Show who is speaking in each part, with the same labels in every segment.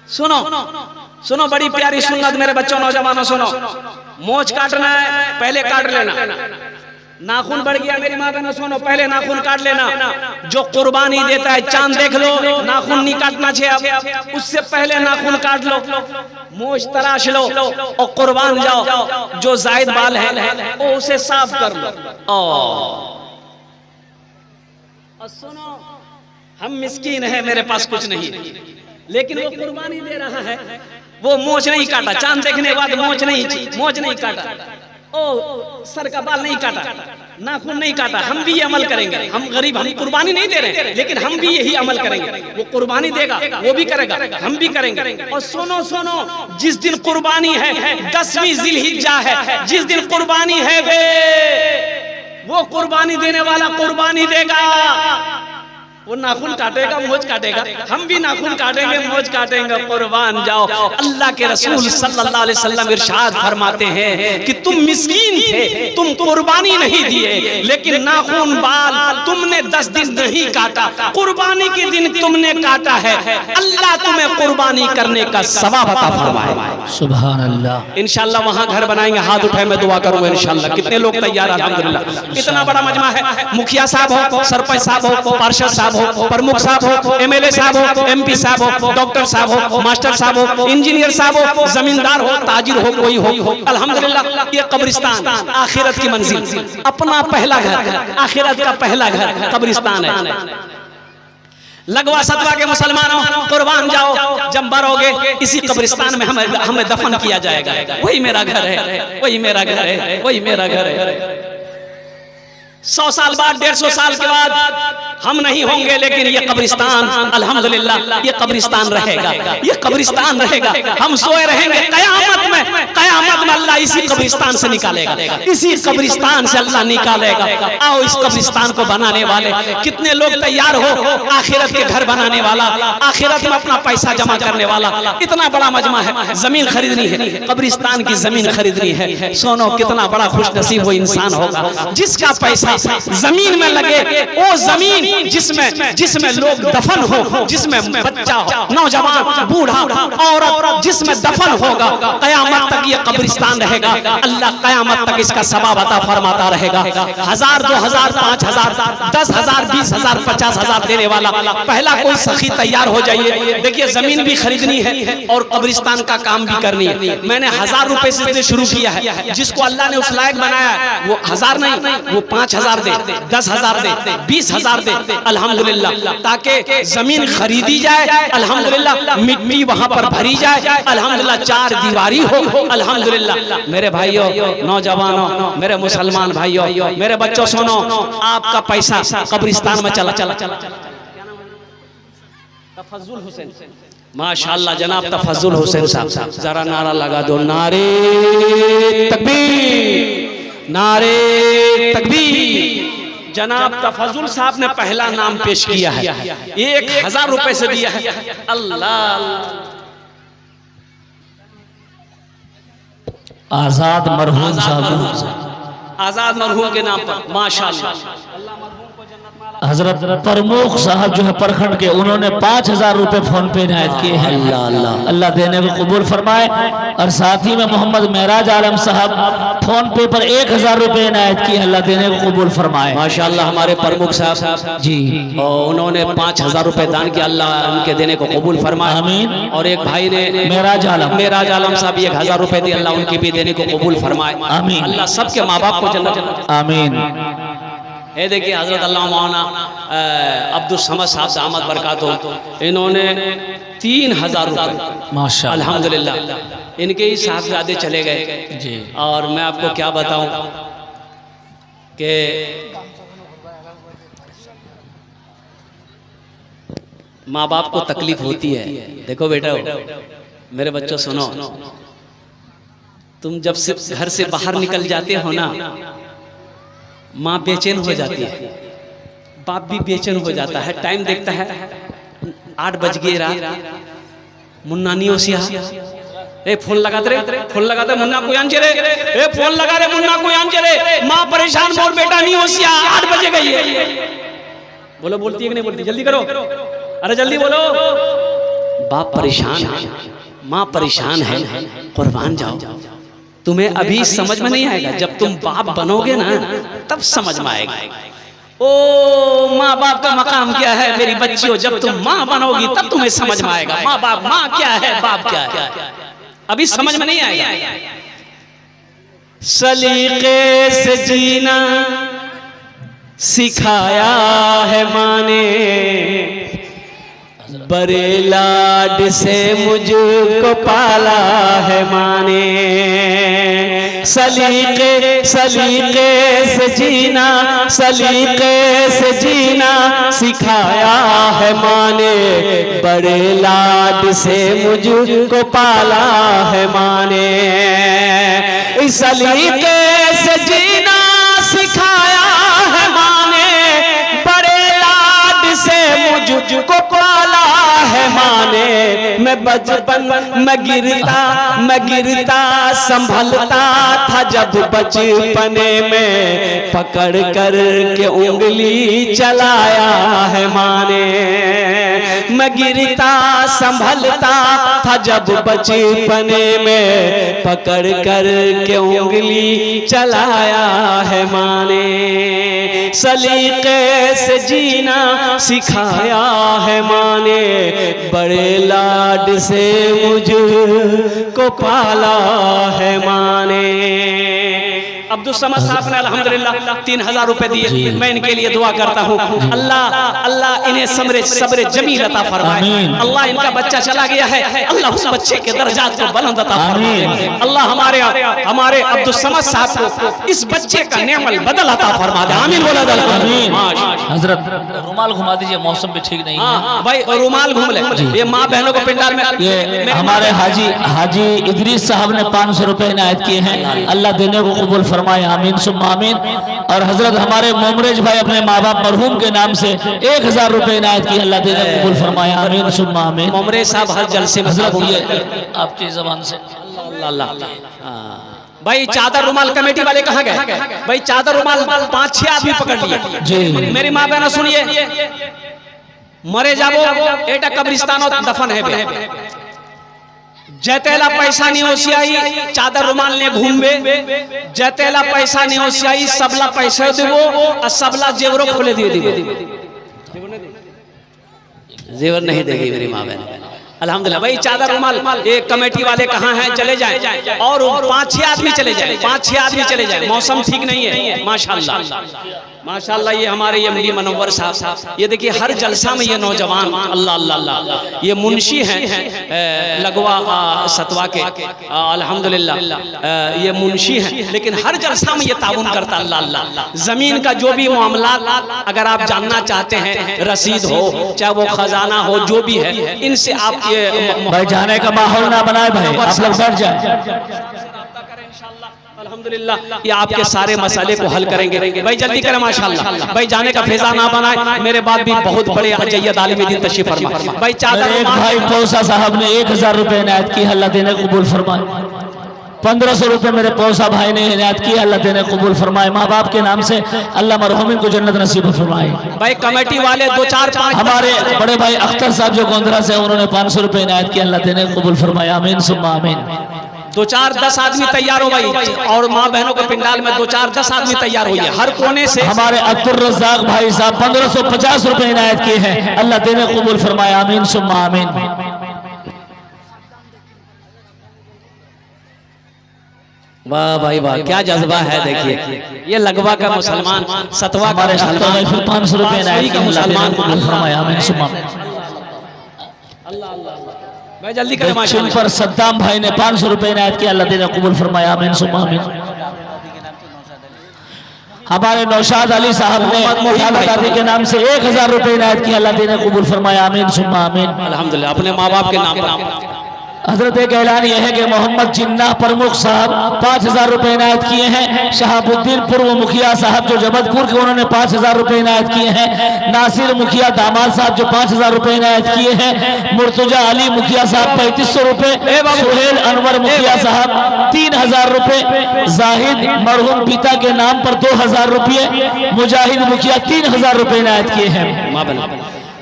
Speaker 1: सुनो सुनो, बड़ी प्यारी सुन्नत मेरे बच्चों नौजवानों सुनो। मोच काटना है पहले काट लेना। नाखून बढ़ गया मेरी माँ बहनों सुनो, पहले नाखून काट लेना। जो कुर्बानी देता है चांद देख लो, नाखून नहीं काटना चाहिए, अब उससे पहले नाखून काट लो, मोच तराश लो और कुर्बान जाओ। जो जायद बाल है वो उसे साफ कर लो। और सुनो, हम मिस्कीन है, मेरे पास कुछ नहीं, लेकिन वो कुर्बानी दे रहा है, वो मोच नहीं काटा, चांद देखने के बाद मोच नहीं काटा, ओ सर का बाल नहीं काटा, नाखून नहीं काटा। हम भी ये अमल करेंगे। हम गरीब, हम कुर्बानी नहीं दे रहे, लेकिन हम भी यही अमल करेंगे। वो कुर्बानी देगा, वो भी करेगा, हम भी करेंगे। और सुनो सुनो, जिस दिन कुर्बानी है 10वीं जिलहिज्जा है, जिस दिन कुर्बानी है वो कुर्बानी देने वाला कुर्बानी देगा। वो नाखून काटेगा, मोच काटेगा, हम भी नाखून काटेंगे, मोच काटेंगे, कुर्बान जाओ। अल्लाह के रसूल सल्लल्लाहु अलैहि वसल्लम इरशाद फरमाते हैं कि तुम मिस्कीन थे, तुम कुर्बानी नहीं दिए, लेकिन नाखून बाल तुमने 10 दिन नहीं काटा, कुर्बानी के दिन तुमने काटा है, अल्लाह तुम्हें कुर्बानी करने का सवाब अता फरमाए। सुभान अल्लाह। इंशाअल्लाह वहां घर बनाएंगे, हाथ उठाए मैं दुआ करूंगा इंशाअल्लाह। कितने लोग तैयार? अल्हम्दुलिल्लाह। इतना बड़ा मजमा है, मुखिया साहब हो, सरपंच साहब हो, पार्षद साहब हो, प्रमुख साहब हो, एमएलए साहब हो, एमपी साहब हो, डॉक्टर साहब हो, मास्टर साहब हो, इंजीनियर साहब हो, जमींदार हो, ताजिर हो, कोई हो, अल्हम्दुलिल्लाह। ये कब्रिस्तान आखिरत की मंजिल, अपना पहला घर, आखिरत का पहला घर कब्रिस्तान है। लगवा सतवा के मुसलमानों, कुर्बान जाओ, जब मरोगे इसी कब्रिस्तान में हमें दफन किया जाएगा। वही मेरा घर है, वही मेरा घर है, वही मेरा घर है। 100 साल बाद, 150 साल के बाद हम नहीं होंगे, लेकिन ये कब्रिस्तान अल्हम्दुलिल्लाह, ये कब्रिस्तान रहेगा, ये कब्रिस्तान रहेगा। हम सोए रहेंगे, कयामत में अल्लाह इसी कब्रिस्तान से निकालेगा, इसी कब्रिस्तान से अल्लाह निकालेगा। आओ इस कब्रिस्तान को बनाने वाले कितने लोग तैयार हो? आखिरत के घर बनाने वाला, आखिरत में अपना पैसा जमा करने वाला। इतना बड़ा मजमा है, जमीन खरीदनी है, कब्रिस्तान की जमीन खरीदनी है। सोनो, कितना बड़ा खुशनसीब वो इंसान होगा जिसका पैसा जमीन में लगे। वो जमीन जिसमें लोग दफन हो, जिसमें बच्चा हो, नौजवान, बूढ़ा, औरत, जिसमें दफन होगा, कयामत तक ये कब्रिस्तान रहेगा। अल्लाह कयामत तक इसका सवाब अता फरमाता रहेगा। 1000, 2000, 5000, 10,000, 20,000, 50,000 देने वाला पहला कोई सखी तैयार हो जाइए। देखिए, जमीन भी खरीदनी है और कब्रिस्तान का काम भी करनी है। मैंने 1000 रुपए से शुरू किया है। जिसको अल्लाह ने उस लायक बनाया, वो 1000 नहीं, वो 5000 दे, 10,000 दे, 20,000 दे, अल्हम्दुलिल्लाह, ताकि जमीन खरीदी जाए, अल्हम्दुलिल्लाह, मिट्टी वहां पर भरी जाए, अल्हम्दुलिल्लाह, 4 दीवारी हो, अल्हम्दुलिल्लाह। मेरे भाइयों, नौजवानों, मेरे मुसलमान भाइयों, मेरे बच्चों, सुनो, आपका पैसा कब्रिस्तान में चला। तफज्जुल हुसैन, माशाअल्लाह, जनाब तफज्जुल हुसैन साहब, जरा नारा लगा दो, नारे तकबीर, नारे तकबीर। जनाब तफज्जुल साहब ने पहला नाम पेश किया है, 1000 रुपए से दिया है। अल्लाह,
Speaker 2: आजाद मरहूम साहब,
Speaker 1: आजाद मरहूम के नाम पर माशाअल्लाह।
Speaker 2: हजरत प्रमुख साहब जो है प्रखंड के, उन्होंने 5000 रुपए फोन पे इनायत किए हैं।
Speaker 1: अल्लाह अल्लाह,
Speaker 2: अल्लाह देने को कबूल फरमाए। और साथ ही में मोहम्मद महराज आलम साहब फोन पे पर 1000 रुपए इनायत किए, अल्लाह देने को कबूल फरमाए।
Speaker 1: माशाअल्लाह। हमारे प्रमुख साहब
Speaker 2: जी,
Speaker 1: और उन्होंने 5000 रुपए दान किया, अल्लाह उनके देने को कबूल फरमाए।
Speaker 2: आमीन।
Speaker 1: और एक भाई ने
Speaker 2: महराज
Speaker 1: आलम साहब 1000 रुपए दिए, अल्लाह उनके भी देने को कबूल फरमाए।
Speaker 2: आमीन।
Speaker 1: अल्लाह सबके माँ बाप को जन्नत।
Speaker 2: आमीन।
Speaker 1: ये देखिए, हजरत अल्लाह मौलाना अब्दुल समद साहब दामद बरकातो, इन्होंने 3000 रुपए
Speaker 2: माशाअल्लाह,
Speaker 1: अल्हम्दुलिल्लाह। इनके ही साहबजादे चले गए
Speaker 2: जी।
Speaker 1: और मैं आपको क्या बताऊं कि माँ बाप को तकलीफ होती है। देखो बेटा, मेरे बच्चों सुनो, तुम जब से घर से बाहर निकल जाते हो ना, माँ बेचैन हो जाती है, बाप भी बेचैन हो जाता है। टाइम देखता है 8 बज गए रात, मुन्ना नहीं होशिया, ए फोन लगाते रे, फोन लगाते मुन्ना को आंचे रे, ए फोन लगा रे मुन्ना को आंचे रे। माँ परेशान, बोल बेटा नहीं होशिया, 8 बजे गई है। बोलो, बोलती है कि नहीं बोलती? जल्दी करो, अरे जल्दी बोलो। बाप परेशान है, माँ परेशान है, कुर्बान जाओ। तुम्हें अभी समझ में नहीं आएगा, जब तुम बाप बनोगे ना तब समझ में आएगा। ओ माँ बाप का मकाम क्या है मेरी बच्चियों, जब तुम माँ बनोगी तब तुम्हें समझ में आएगा। माँ बाप, माँ क्या है, बाप क्या है, अभी समझ में नहीं आएगा। सलीके से जीना सिखाया है माँ ने, बड़े लाड से मुझको पाला है माँ ने। सलीके से जीना, सलीके से जीना सिखाया है माँ ने, बड़े लाड से मुझको पाला है माँ ने। इस सलीके से जीना सिखाया है माँ ने, बड़े लाड से मुझको पाला है माँ ने। मैं बचपन में गिरता संभलता था, जब बचपने में पकड़ कर के उंगली चलाया है माँ ने। मैं गिरता संभलता था, जब बचपने में पकड़ कर के उंगली चलाया है माँ ने। सलीके से जीना सिखाया है माँ ने, बड़े लाड से मुझको पाला है माँ ने। अब्दुल समद साहब ने अल्हम्दुलिल्लाह 3000 रुपए दिए। मैं इनके लिए दुआ करता हूँ, अल्लाह इन्हें सब्र जमील अता फरमाए। अल्लाह इनका बच्चा चला गया है, अल्लाह उस बच्चे के दर्जात को बुलंद अता फरमाए। अल्लाह हमारे अब्दुल समद साहब को इस बच्चे का नेमल बदल अता फरमा दे। आमीन बोला दल।
Speaker 2: हजरत रुमाल घुमा दीजिए, मौसम भी ठीक नहीं है।
Speaker 1: भाई रुमाल घूम ले। ये माँ बहनों को पिंडाल में,
Speaker 2: ये हमारे हाजी इदरीस साहब ने 500 रुपए इनायत किए हैं, अल्लाह देने को कबूल फरमाए। आमीन सुम्मा आमीन। और हजरत हमारे मोमरेज भाई अपने माँ बाप मरहूम के नाम से 1000 रुपए इनायत किए, अल्लाह देने को कबूल फरमाए। आमीन सुम्मा आमीन।
Speaker 1: मोमरेज साहब हर जलसे में
Speaker 2: हजरत ये आपकी जबान से
Speaker 1: भाई चादर रुमाल कमेटी वाले कहाँ गए? भाई चादर रुमाल 5-6 आदमी पकड़ लिए
Speaker 2: जी।
Speaker 1: मेरी माँ बहना सुनिए, मरे जाबो एटा कब्रिस्तान दफन है। जैतेला पैसा नहीं होशियाई चादर रुमाल ने घूमबे, जैतेला पैसा नहीं होशियाई सबला पैसा देवो और सबला जेवरो खोले दिए जेवर नहीं देगी मेरी माँ बहन। अल्हम्दुलिल्लाह। भाई चादर रुमाल ये कमेटी वाले कहाँ हैं, चले जाएं और 5-6 आदमी चले जाएं, 5-6 आदमी चले जाएं। मौसम ठीक नहीं है। माशाल्लाह ये हमारे ये एमडी मनव्वर साहब, ये देखिए हर जलसा में ये नौजवान, अल्लाह अल्लाह, ये मुंशी हैं लगवा सतवा के, अल्हम्दुलिल्लाह ये मुंशी हैं, लेकिन हर जलसा में ये ताउन करता। अल्लाह अल्लाह। जमीन का जो भी मामला अगर आप जानना चाहते हैं, रसीद हो चाहे वो खजाना हो, जो भी है, इनसे आप ये
Speaker 2: भाई जाने का माहौल ना बनाए भाई, आप लोग बैठ जाए।
Speaker 1: अल्हम्दुलिल्लाह ये आपके सारे मसले को हल करेंगे। भाई जल्दी करें माशाल्लाह। भाई जाने का फेजा ना बनाए, मेरे बाद भी बहुत बड़े अजय्यद आलिम दीन तशरीफ फरमा। भाई चादर
Speaker 2: एक भाई पौसा साहब ने 1000 रुपए इनायत की, अल्लाह देने को कबूल फरमाए। 1500 रुपए मेरे पौसा भाई ने इनायत की, अल्लाह देने को कबूल फरमाए। माँ बाप के नाम से अल्लाह मरहूमिन को जन्नत नसीब फरमाए।
Speaker 1: भाई कमेटी वाले 2-4-5
Speaker 2: हमारे बड़े भाई अख्तर साहब जो गोंदरा से, उन्होंने 500 रुपए इनायत की, अल्लाह देने को कबूल फरमाए। आमीन सुम्मा आमीन।
Speaker 1: 2-4-10 आदमी तैयार हो भाई, और माँ बहनों के पिंडाल में 2-4-10 आदमी तैयार हुई है हर कोने से।
Speaker 2: हमारे अब्दुल रज़ाक भाई साहब 1550 रुपए इनायत किए हैं, अल्लाह देने को कबूल फरमाए। आमीन सुम्मा आमीन।
Speaker 1: वाह भाई वाह, क्या जज्बा है। देखिए ये लगवा का मुसलमान, सतवा
Speaker 2: हमारे 500 रुपए इनायत किए, अल्लाह देने को कबूल फरमाए। आमीन सुम्मा
Speaker 1: भाई जल्दी करें माशाल्लाह।
Speaker 2: पर सद्दाम भाई ने 500 रुपए इनायत किया, अल्लाह देने को कबूल फरमाए। आमीन सुम्मा आमीन। हमारे नौशाद अली साहब ने दादी के नाम से 1000 रुपए इनायत किया, अल्लाह देने को कबूल फरमाए। आमीन सुम्मा आमीन।
Speaker 1: अल्हम्दुलिल्लाह अपने माँ बाप के नाम पर।
Speaker 2: हजरत एक ऐलान यह है कि मोहम्मद जिन्ना प्रमुख साहब 5000 रुपए इनायत किए हैं। शहाबुद्दीन पूर्व मुखिया साहब जो जबलपुर के, उन्होंने 5000 रुपए इनायत किए हैं। नासिर मुखिया दामाद साहब जो 5000 रुपए इनायत किए हैं। मुर्तजा अली मुखिया साहब 3500 रुपए। सुहेल अनवर मुखिया साहब 3000 रुपए। जाहिद मरहूम पिता के नाम पर 2000 रुपये। मुजाहिद मुखिया 3000 रुपए इनायत किए हैं।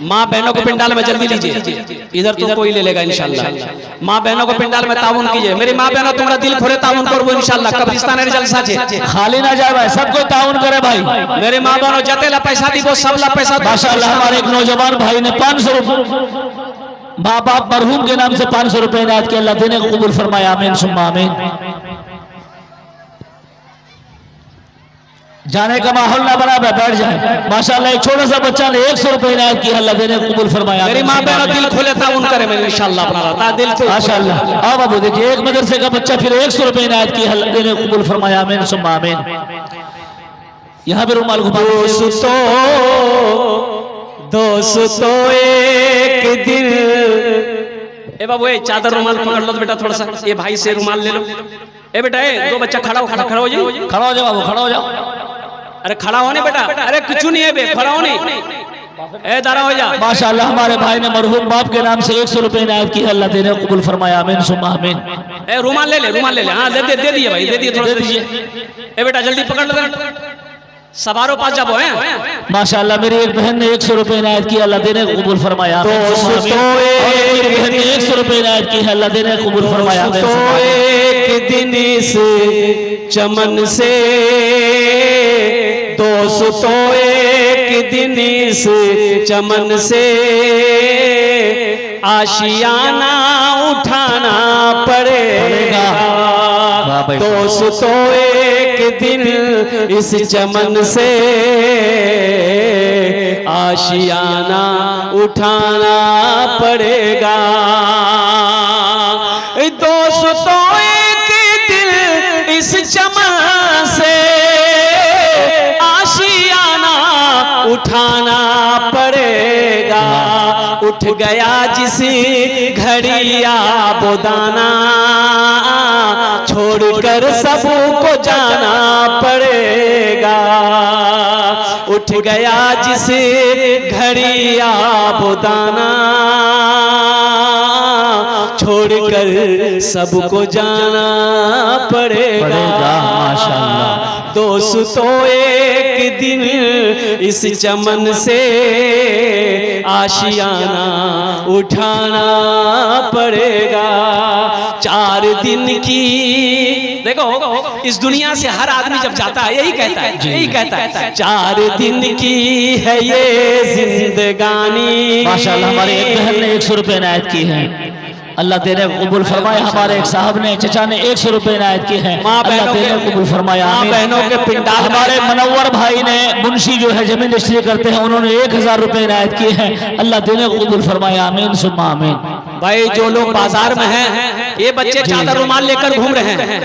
Speaker 1: माँ बहनों को पिंडाल में जल्दी लीजिए, इधर तो कोई ले लेगा इंशाल्लाह। माँ बहनों को पिंडाल में ताउन कीजिए। मेरी माँ बहनों तुम्हारा दिल खोले ताउन करबो इंशाल्लाह। कब्रिस्तान जलसा छे,
Speaker 2: खाली ना जाए भाई, सबको ताउन करे भाई।
Speaker 1: मेरे माँ बहनों जतेला पैसा दीबो सबला पैसा
Speaker 2: माशाअल्लाह। हमारे एक नौजवान भाई ने 500 माँ बाप मरहूम के नाम से 500 रुपए इनायत किया। अल्लाह देने को कबूल फरमाए, आमीन सुम्मा आमीन। जाने का माहौल ना बना, बैठ जाए। माशाअल्लाह एक छोटा सा बच्चा ने 100 रुपए इनायत किया। अल्लाह देने को कबूल फरमाए।
Speaker 1: मेरी माँ बहनों दिल खोले ताउन करे मैं इंशाल्लाह अपना रहता दिल से
Speaker 2: माशाअल्लाह। आओ बाबू देखिए, एक मदरसे का बच्चा फिर 100 रुपए इनायत किया। अल्लाह देने को कबूल फरमाए, आमीन सुम्मा आमीन। यहाँ पे रुमाल घुमा।
Speaker 1: दोस्तों एक दिन, ए बाबू ए चादर रुमाल पकड़ लो बेटा थोड़ा सा, ये भाई से रुमाल ले लो। ए बेटा ए दो बच्चा खड़ा हो, खड़ा हो जाओ,
Speaker 2: खड़ा हो जाओ बाबू, खड़ा हो जाओ।
Speaker 1: अरे खड़ा होने बेटा, अरे कुछ नहीं है बे, खड़ा होने ए दारा हो जा।
Speaker 2: माशाअल्लाह हमारे भाई ने मरहूम बाप के नाम से 100 रुपए इनायत की। अल्लाह देने को कबूल फरमाए, आमीन सुम्मा आमीन।
Speaker 1: ए रुमाल ले ले, रुमाल ले ले। हाँ दे दिए भाई, दे दिए, थोड़ा दे दीजिए। ए बेटा जल्दी पकड़ लो, सवारों पास जाबो है।
Speaker 2: माशाअल्लाह मेरी एक बहन ने 100 रुपए इनायत की। अल्लाह देने को कबूल फरमाए, आमीन सुम्मा आमीन। मेरी बहन ने 100 रुपए इनायत की है। अल्लाह देने को कबूल फरमाए, आमीन सुम्मा आमीन।
Speaker 1: एक दिन इस चमन से, दोस्तों एक दिन इस चमन से आशियाना उठाना पड़ेगा। दोस्तों एक दिन इस चमन से आशियाना उठाना पड़ेगा। दोस्तों एक दिन इस चमन से आशियाना उठाना पड़ेगा। उठ गया जिस घड़िया बोदाना, छोड़कर सबको जाना पड़ेगा। उठ गया जिस घड़िया बोदाना, छोड़कर सबको जाना पड़ेगा।
Speaker 2: माशाअल्लाह।
Speaker 1: दोस्तों एक दिन इस चमन से आशियाना उठाना पड़ेगा। 4 दिन की, देखो इस दुनिया से हर आदमी जब जाता है यही कहता है, यही कहता है 4 दिन की है ये जिंदगानी।
Speaker 2: माशाअल्लाह हमारे एक बहन ने 100 रुपए इनायत की है। अल्लाह देने को कबूल फरमाए। हमारे एक साहब ने, चचा ने 100 रुपए इनायत की है। अल्लाह देने को कबूल फरमाए, आमीन।
Speaker 1: बहनों के पिंडाल।
Speaker 2: हमारे मनव्वर भाई ने, मुंशी जो है जमीन रजिस्ट्री करते हैं, उन्होंने 1000 रुपए इनायत किए हैं। अल्लाह देने को कबूल फरमाए, आमीन सुम्मा आमीन।
Speaker 1: भाई जो लोग बाजार में हैं, ये बच्चे चादर रुमाल लेकर घूम रहे हैं।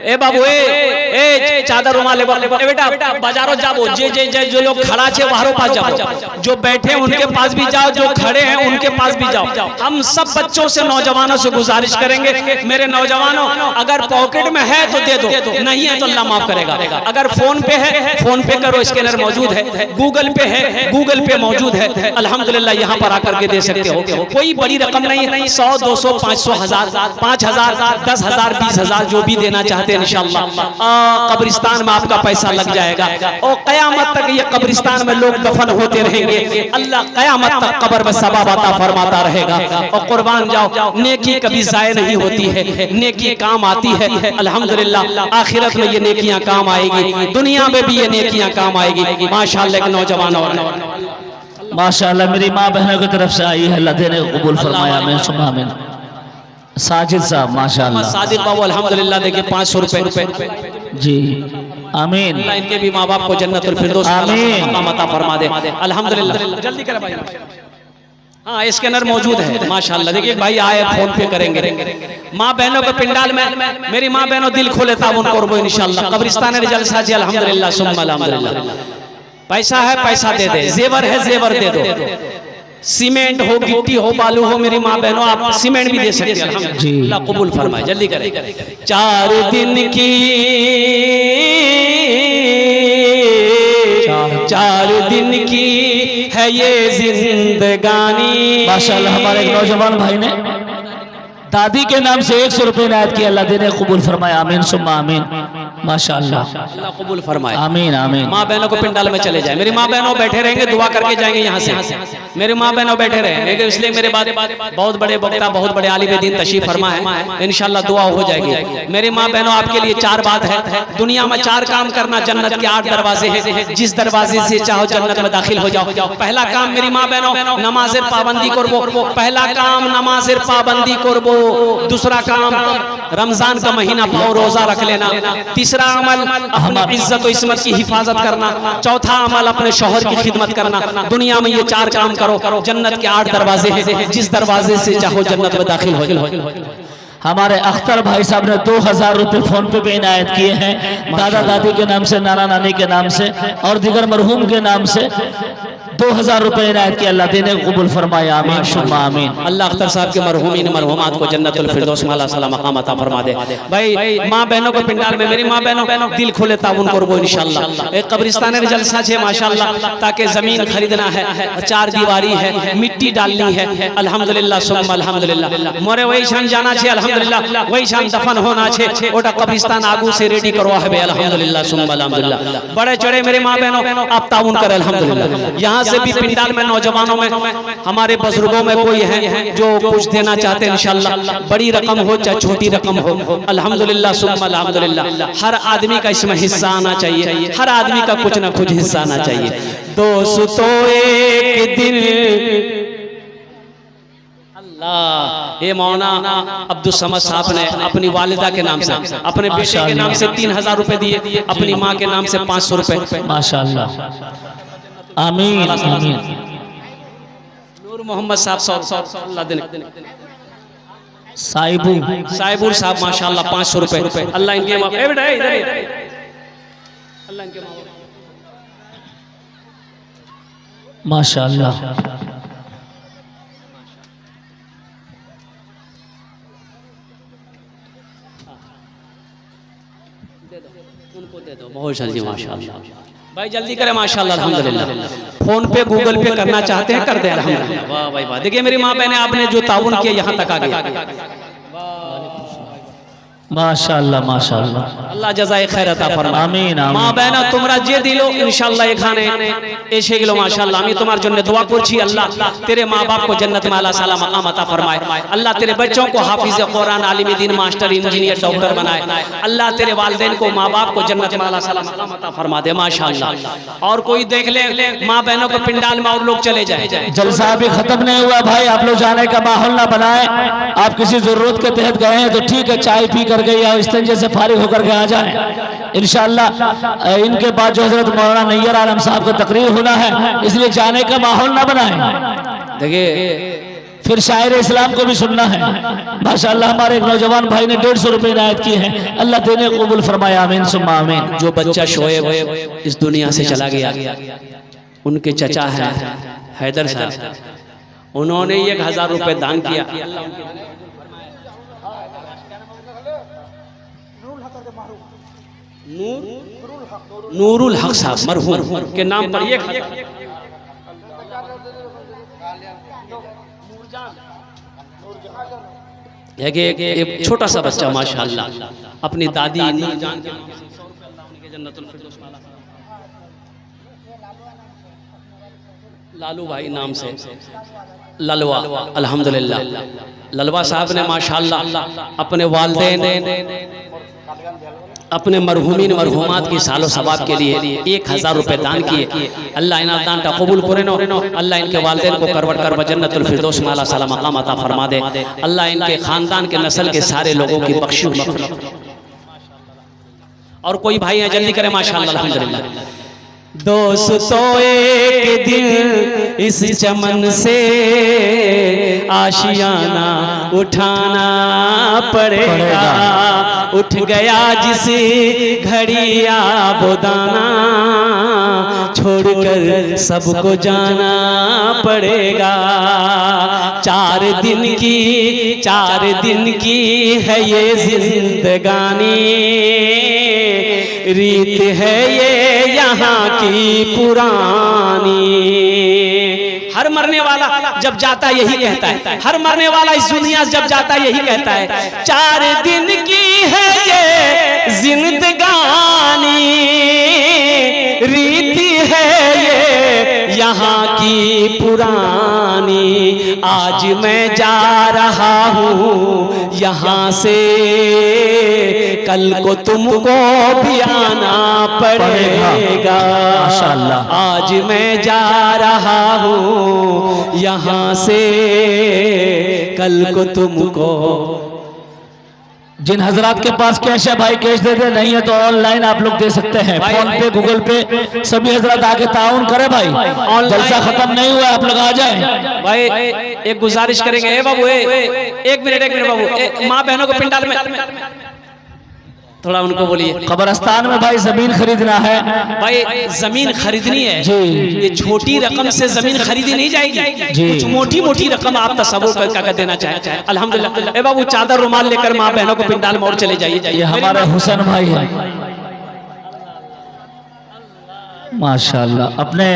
Speaker 1: ए बाबू ए चादर रुमाल ले बेटा बाजारों जाओ, जे जो लोग खड़ा छे वहां पास जाओ, जो बैठे उनके पास भी जाओ, जो खड़े हैं उनके पास भी जाओ। हम सब बच्चों से, नौजवानों से गुजारिश करेंगे, मेरे नौजवानों अगर पॉकेट में है तो दे दो, नहीं है तो अल्लाह माफ करेगा। अगर फोन पे है, फोन पे करो, स्कैनर मौजूद है। गूगल पे है, गूगल पे मौजूद है। अल्हम्दुलिल्लाह यहाँ पर आकर के दे सकते हो। कोई बड़ी रकम नहीं, 100, 200, 500, 1000, 5000, 10,000, 20,000 जो भी देना चाहते हैं इंशाअल्लाह कब्रिस्तान में आपका पैसा लग जाएगा। और कयामत तक ये कब्रिस्तान में लोग दफन होते रहेंगे। अल्लाह कयामत तक कब्र में सवाब अता फरमाता रहेगा। और कुर्बान जाओ, नेकी कभी जाया नहीं होती है, नेकी काम आती है। अल्हम्दुलिल्लाह आखिरत में ये नेकियां काम आएगी, दुनिया में भी ये नेकियां काम आएगी। माशाअल्लाह के नौजवानों,
Speaker 2: माशाअल्लाह मेरी माँ बहनों की तरफ से आई है। अल्लाह देने को कबूल फरमाए, आमीन सुम्मा आमीन। साजिद साहब माशाअल्लाह।
Speaker 1: सादिक बाबू अल्हम्दुलिल्लाह देखिए 500 रुपए
Speaker 2: जी, आमीन।
Speaker 1: अल्लाह इनके भी माँ बाप को जन्नतुल फिरदौस अता फरमा दे। अल्हम्दुलिल्लाह जल्दी करें भाई। हाँ स्कैनर मौजूद है माशाअल्लाह। देखिए भाई आए फोन पे करेंगे। माँ बहनों के पिंडाल में मेरी माँ बहनों दिल खोले ताबुन करबो इंशाअल्लाह। कब्रिस्तान जलसा जी अल्हम्दुलिल्लाह सुम्मा अल्हम्दुलिल्लाह। पैसा है पैसा दे दे, जेवर है जेवर दे दो। सीमेंट हो, गिट्टी हो, बालू हो, मेरी माँ बहनों आप सीमेंट भी दे सकते हैं। अल्लाह कबूल फरमाए, जल्दी करें। 4 दिन की, 4 दिन की है ये जिंदगानी।
Speaker 2: माशाअल्लाह हमारे एक नौजवान भाई ने दादी के नाम से 100 रुपए इनायत किया। अल्लाह देने कबूल फरमाए, आमीन सुम्मा आमीन। माशाअल्लाह,
Speaker 1: अल्लाह कबूल फरमाए।
Speaker 2: आमीन आमीन।
Speaker 1: माँ बहनों को पिंडाल में चले जाए, मेरी माँ बहनों बैठे रहेंगे, दुआ करके जाएंगे यहाँ से। मेरी माँ बहनों बैठे रहेंगे, इसलिए मेरे बाद बहुत बड़े वक्ता, बहुत बड़े आलिम दीन तशरीफ फरमा है, इंशाल्लाह दुआ हो जाएगी। मेरी माँ बहनों, आपके लिए 4 बात है। दुनिया में 4 काम करना, जन्नत के 8 दरवाजे हैं, जिस दरवाजे से चाहो जन्नत में दाखिल हो जाओ। पहला काम मेरी माँ बहनों, नमाजेर पाबंदी करबो। पहला काम नमाजेर पाबंदी करबो। दूसरा काम रमजान का महीना पाओ रोजा रख लेना। तीसरा अमल अपनी इज्जत और इस्मत की हिफाजत करना। चौथा अमल अपने शौहर की खिदमत करना। दुनिया में ये 4 काम करो, जन्नत के 8 दरवाजे हैं, जिस दरवाजे से चाहो जन्नत में दाखिल हो जाओ।
Speaker 2: हमारे अख्तर भाई साहब ने 2000 रुपए फोन पे भी इनायत किए हैं, दादा दादी के नाम से, नाना नानी के नाम से और दीगर मरहूम के नाम से 2000 रुपए इनायत किए। अल्लाह देने को कबूल फरमाए, आमीन सुम्मा आमीन।
Speaker 1: अल्लाह अख्तर साहब के मरहूमीन मरहूमात को जन्नतुल फिरदौस में अल्लाह ताला मकाम अता फरमा दे। भाई माँ बहनों को पिंडाल में, मेरी माँ बहनों दिल खोले ताउन करबो इंशाल्लाह। एक कब्रिस्तान जलसा है माशाल्लाह, ताकि जमीन खरीदना है, 4 दीवारी है, मिट्टी डालनी है। अल्हम्दुलिल्लाह सुम्मा अल्हम्दुलिल्लाह। मोरे वही शान जाना छे, अल्हम्दुलिल्लाह वही शान दफन होना छे। ओटा कब्रिस्तान आगू से रेडी करवा है, अल्हम्दुलिल्लाह सुम्मा अल्हम्दुलिल्लाह। बड़े चढ़े मेरे माँ बहनों, आप ताउन कर अल्हम्दुलिल्लाह। यहाँ से भी पिंडाल में नौजवानों में, हमारे बुजुर्गों में कोई है जो कुछ देना चाहते हैं इंशाल्लाह, बड़ी रकम हो चाहे छोटी रकम हो, अल्हम्दुलिल्लाह सुम्मा अल्हम्दुलिल्लाह। हर आदमी का इसमें हिस्सा आना चाहिए, हर आदमी का कुछ ना कुछ हिस्सा आना चाहिए। दोस्तों एक दिन अल्लाह, ये मौलाना अब्दुल समद साहब ने अपनी वालिदा के नाम से, अपने बेटे के नाम से 3000 रुपए दिए, अपनी माँ के नाम से 500 रुपए।
Speaker 2: माशाअल्लाह, आमीन आमीन।
Speaker 1: नूर मोहम्मद साहब अल्लाह देने, साहिबुर साहब माशाअल्लाह 500 रुपए। अल्लाह इनके अल्लाह इनके
Speaker 2: माशाअल्लाह।
Speaker 1: उनको दे दो, बहुत जल्दी माशाअल्लाह। भाई जल्दी करें माशाअल्लाह अल्हम्दुलिल्लाह। फोन पे गूगल पे करना चाहते हैं कर दे अल्हम्दुलिल्लाह। वाह भाई वाह, देखिए मेरी माँ बहने, आपने जो ताउन किया यहाँ तक आ गया।
Speaker 2: माशाअल्लाह माशाअल्लाह,
Speaker 1: अल्लाह जज़ाए खैर अता फरमाए,
Speaker 2: आमीन आमीन।
Speaker 1: माँ बहना তোমরা যে দিলো इंशाल्लाह এখানে এসে গেল माशाअल्लाह। আমি তোমার জন্য दुआ করছি, अल्लाह तेरे माँ बाप को जन्नत में आला साला मकाम अता फरमाए। अल्लाह तेरे बच्चों को हाफिज़ कुरान, आलिम दीन, मास्टर, इंजीनियर, डॉक्टर बनाए। अल्लाह तेरे वालिदैन को, माँ बाप को जन्नत में आला साला मकाम अता फरमा दे माशाअल्लाह। और कोई देख ले माँ बहनों को पिंडाल में और लोग चले जाए।
Speaker 2: जलसा अभी खत्म नहीं हुआ भाई, आप लोग जाने का माहौल ना बनाए। आप किसी जरूरत के तहत गए हैं तो ठीक है, चाय पी कर गए या इस्तेंजे से फारिग होकर के आ जाएं इंशाअल्लाह। इनके बाद जो हजरत मौलाना नैयर आलम साहब का तकरीर होना है, इसलिए जाने का माहौल ना बनाएं।
Speaker 1: देखिए
Speaker 2: फिर शायर इस्लाम को भी सुनना है माशाअल्लाह। हमारे एक नौजवान भाई ने 150 रुपए इनायत किए हैं, अल्लाह देने को कबूल फरमाए, आमीन सुम्मा आमीन।
Speaker 1: जो बच्चा शोएब इस दुनिया से चला गया, उनके चचा हैं हैदर साहब, उन्होंने 1000 रुपए दान किया। नूरुल हक साहब मरहूम के नाम पर एक छोटा सा बच्चा माशाअल्लाह अपनी दादी नूरजान के नाम से 100 रुपए अल्लाह उनके जन्नतुल फिरदौस में लालू भाई नाम से ललवा, अल्हम्दुलिल्लाह ललवा साहब ने माशाअल्लाह अपने वालिदैन, अपने मरहूमीन मरहूमात की सालो सवाब के लिए 1000 रुपए दान किए। अल्लाह इन दान का कबूल करे नो, अल्लाह इनके वालिदैन को करवट कर जन्नतुल फिरदौस में आला साला मकाम अता फरमा दे। अल्लाह इनके खानदान के नस्ल के सारे लोगों की बख्शिश। और कोई भाई है जल्दी करे माशाअल्लाह अल्हम्दुलिल्लाह। दोस्तों एक दिन इस चमन से आशियाना उठाना पड़ेगा, उठ गया जिस घड़ी आबोदाना, छोड़कर सबको जाना पड़ेगा। 4 दिन की है ये जिंदगानी, रीत है ये यहाँ की पुरानी। हर मरने वाला जब जाता यही कहता है, हर मरने वाला इस दुनिया जब जाता यही कहता है, 4 दिन की है ये जिंदगानी, की पुरानी, आज मैं जा रहा हूँ यहाँ से, कल को तुमको भी आना पड़ेगा।
Speaker 2: माशाअल्लाह।
Speaker 1: आज मैं जा रहा हूँ यहाँ से, कल को तुमको।
Speaker 2: जिन हजरात के पास कैश है भाई कैश दे दे, नहीं है तो ऑनलाइन आप लोग दे सकते हैं, फोन पे गूगल पे, सभी हजरात आके ताउन करे भाई। जलसा खत्म नहीं हुआ, आप लोग आ जाए
Speaker 1: भाई। एक गुजारिश करेंगे, ए बाबू एक मिनट बाबू, माँ बहनों को पिंडाल में थोड़ा उनको बोलिए।
Speaker 2: कब्रिस्तान में भाई जमीन खरीदना है
Speaker 1: भाई, जमीन खरीदनी है
Speaker 2: जी।
Speaker 1: ये छोटी रकम से जमीन खरीदी नहीं जाएगी
Speaker 2: जी।
Speaker 1: कुछ मोटी मोटी रकम आप तस्वुर करके देना चाहे। अल्हम्दुलिल्लाह। ए बाबू चादर रुमाल लेकर माँ बहनों को पिंडाल में और चले जाइए।
Speaker 2: ये हमारे हुसैन भाई है माशाअल्लाह। अपने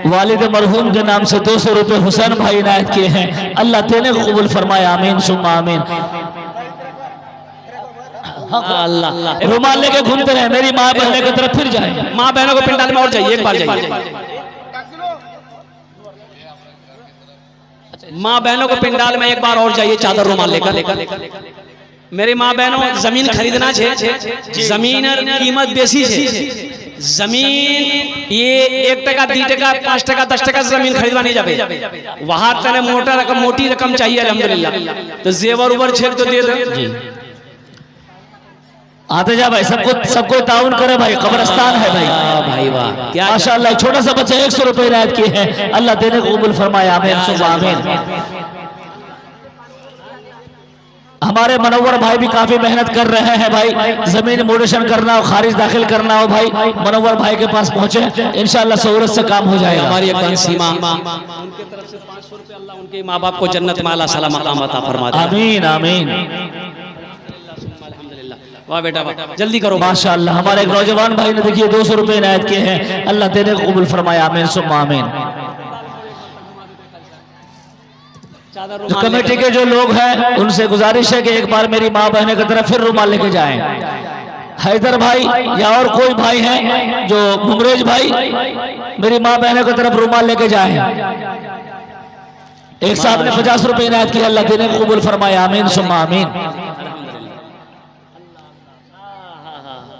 Speaker 2: वालिद मरहूम के नाम से 200 रुपए हुसैन भाई इनायत किए हैं, अल्लाह तेने को कबूल फरमाए, आमीन सुम्मा आमीन।
Speaker 1: अल्लाह।
Speaker 2: रुमाल लेके घूमते रहे, मेरी माँ बहने की तरफ फिर जाए।
Speaker 1: माँ बहनों को पिंडाल में और जाइए, एक बार जाइए। माँ बहनों को पिंडाल में एक बार और जाइए, चादर रुमाल लेकर। मेरी माँ बहनों, जमीन खरीदना छे, जमीन कीमत बेसी छे। जमीन ये 1 टका 2 टका 5 टका 10 टका जमीन खरीदवा नहीं जाबे, वहां तने मोटा रकम मोटी रकम चाहिए। अल्हम्दुलिल्लाह। तो जेवर उवर छेक तो दे दो।
Speaker 2: आते जा भाई, सबको ताउन करे भाई, कब्रिस्तान है भाई।
Speaker 1: भाई वाह, क्या
Speaker 2: माशाअल्लाह। छोटा सा बच्चा 100 रुपए इनायत किए हैं, अल्लाह देने को कबूल फरमाए, आमीन सुम्मा आमीन। हमारे मनव्वर भाई भी काफी मेहनत कर रहे हैं भाई, जमीन मोडेशन करना हो, खारिज दाखिल करना हो भाई, मनव्वर भाई के पास पहुंचे, इंशाअल्लाह सहूलत से काम हो जाएगा।
Speaker 1: हमारी एक सीमा उनके तरफ से 500 रुपए, अल्लाह उनके माँ बाप को जन्नत में अल्लाह सला मकाम अता फरमा दे।
Speaker 2: आमीन आमीन।
Speaker 1: वाह बेटा वाह, जल्दी करो।
Speaker 2: माशाअल्लाह। हमारे एक नौजवान भाई ने देखिए 200 रुपए इनायत किए हैं, अल्लाह देने को कबूल फरमाए, आमीन सुम्मा आमीन। तो कमेटी के जो लोग हैं उनसे गुजारिश है कि एक बार मेरी माँ बहने की तरफ फिर रुमाल लेके जाएं। हैदर भाई या और कोई भाई है जो मुमरेज भाई, मेरी माँ बहने की तरफ रुमाल लेके जाएं। एक साहब ने 50 रुपए इनायत किया, अल्लाह देने को कबूल फरमाए, आमीन सुम्मा आमीन।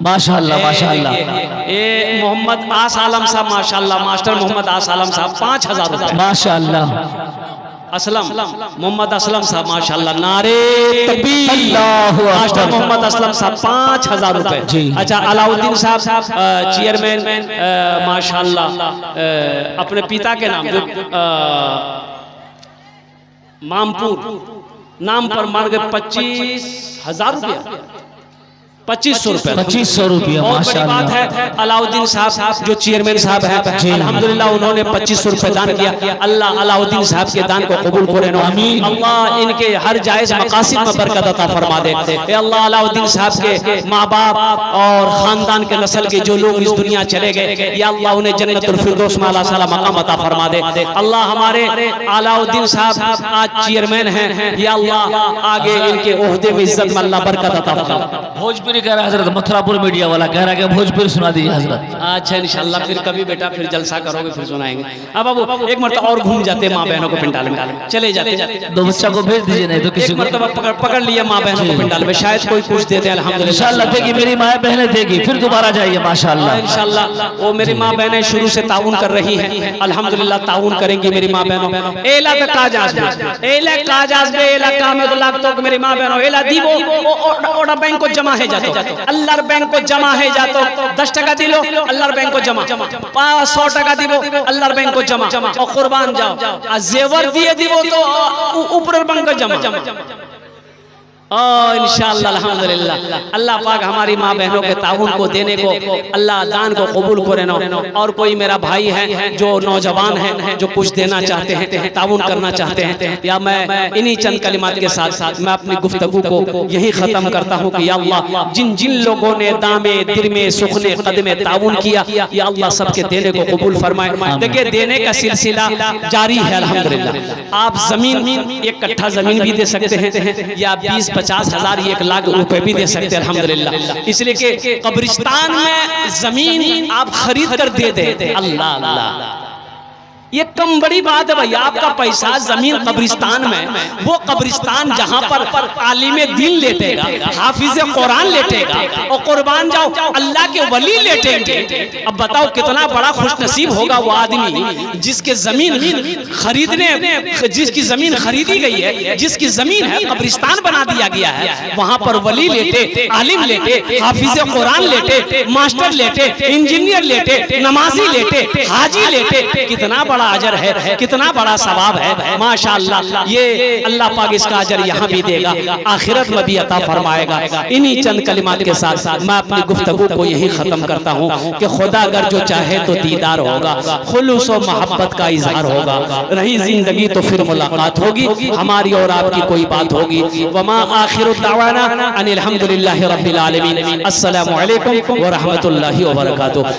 Speaker 2: माशाअल्लाह माशाअल्लाह।
Speaker 1: ये मोहम्मद आस आलम साहब, माशाअल्लाह, मास्टर मोहम्मद आस आलम साहब 5000 रुपए।
Speaker 2: माशाअल्लाह।
Speaker 1: असलम मोहम्मद असलम साहब, माशाअल्लाह, नारे तकबीर।
Speaker 2: अल्लाहु अकबर।
Speaker 1: मास्टर मोहम्मद असलम साहब 5000 रुपए
Speaker 2: जी।
Speaker 1: अच्छा, अलाउद्दीन साहब चेयरमैन, माशाअल्लाह, अपने पिता के नाम जो मामपुर नाम पर मार गए 25,000 रुपया, 2500 रुपए।
Speaker 2: 2500 रुपया,
Speaker 1: बहुत बड़ी बात है। अलाउद्दीन साहब जो चेयरमैन साहब हैं, अल्हम्दुलिल्लाह, उन्होंने 2500 रुपए दान किया। अल्लाह अलाउद्दीन साहब के दान को कबूल करे, आमीन। अल्लाह इनके हर जायज मकासिद में बरकत अता फरमा दे। ए अल्लाह, अलाउद्दीन साहब के माँ बाप और खानदान के नस्ल के जो लोग इस दुनिया चले गए, या अल्लाह उन्हें जन्नतुल फिरदौस में अल्लाह ताला मकाम अता फरमा दे। अल्लाह हमारे अलाउद्दीन साहब आज चेयरमैन हैं, या अल्लाह आगे इनके ओहदे में इज्जत में अल्लाह बरकत अता फरमा।
Speaker 2: भोजपुरी कह रहा है हजरत, मथुरापुर मीडिया वाला कह रहा है कि भोजपुरी सुना दीजिए हजरत।
Speaker 1: अच्छा इंशाल्लाह, फिर कभी बेटा फिर जलसा करोगे फिर सुनाएंगे। अब बाबू एक मरतबा और घूम जाते माँ बहनों को पिंडाल में, चले जाते।
Speaker 2: 2 बच्चा को भेज दीजिए, नहीं तो किसी
Speaker 1: एक मरतबा पकड़ लिया माँ बहनों को पिंडाल में, शायद कोई कुछ देते हैं। अल्हम्दुलिल्लाह,
Speaker 2: इंशाल्लाह देगी मेरी माँ बहनें देगी, फिर दोबारा जाइए माशाल्लाह।
Speaker 1: इंशाल्लाह वो मेरी माँ बहनें शुरू से ताउन कर रही हैं, अल्हम्दुलिल्लाह ताउन करेंगी मेरी माँ बहनों। एला का काजाज में, एला काजाज में, एला काम तो लाग तो मेरी माँ बहनों एला दीबो ओडा बैंक को जमा है जातो, अल्लाहर बैंक को जमा है जातो। 10 टका दिलो, अल्लाहर बैंक को जमा, 100 टका दिबो, अल्लाहर बैंक को जमा, और कुर्बान जाओ आ जेवर दिए दिबो तो ऊपर बैंक को जमा। इंशाअल्लाह अल्हम्दुलिल्लाह, अल्लाह पाक हमारी माँ बहनों के ताउन को देने को, अल्लाह दान को कबूल करे ना। और कोई मेरा भाई है जो नौजवान है, जो कुछ देना चाहते हैं, ताउन करना चाहते हैं, या मैं इन्हीं चंद कलिमात के साथ मैं अपनी गुफ्तगू को यही खत्म करता हूँ कि या अल्लाह, जिन जिन लोगों ने दामे दिरमे सुखने कदमे ताउन किया, या अल्लाह सबके देने को कबूल फरमाए। देखिए देने का सिलसिला जारी है अल्हम्दुलिल्लाह। आप जमीन 1 कट्ठा जमीन भी दे सकते हैं, या 20-50,000 1 लाख रुपए भी दे सकते हैं अल्हम्दुलिल्लाह। इसलिए कि कब्रिस्तान में जमीन आप खरीद कर दे दे, अल्लाह अल्लाह, ये कम बड़ी बात है भैया। आपका पैसा जमीन कब्रिस्तान में, वो कब्रिस्तान जहां पर आलिम दीन लेटेगा, हाफिज कुरान लेटेगा और कुर्बान जाओ अल्लाह के वली लेटेंगे। अब बताओ कितना बड़ा खुशनसीब होगा वो आदमी जिसके जमीन खरीदने, जिसकी जमीन खरीदी गई है, जिसकी जमीन है कब्रिस्तान बना दिया गया है, वहां पर वली लेटे, आलिम लेटे, हाफिज कुरान लेटे, मास्टर लेटे, इंजीनियर लेटे, नमाजी लेटे, हाजी लेटे। कितना बड़ा अजर है, कितना बड़ा सवाब है माशाअल्लाह। ये अल्लाह पाक इसका अजर यहाँ भी देगा, आखिरत में भी अता फरमाएगा। इन्हीं चंद कलिमात के साथ मैं अपनी गुफ्तगू को यही खत्म करता हूँ कि खुदा अगर जो चाहे तो दीदार होगा, खुलूस और मोहब्बत का इजहार होगा। रही जिंदगी तो फिर मुलाकात होगी, हमारी और आपकी कोई बात होगी। वमा आखिरु दावाना अनिल हम्दुलिल्लाहि रब्बिल आलमीन। अस्सलामु अलैकुम व रहमतुल्लाहि व बरकातुहू।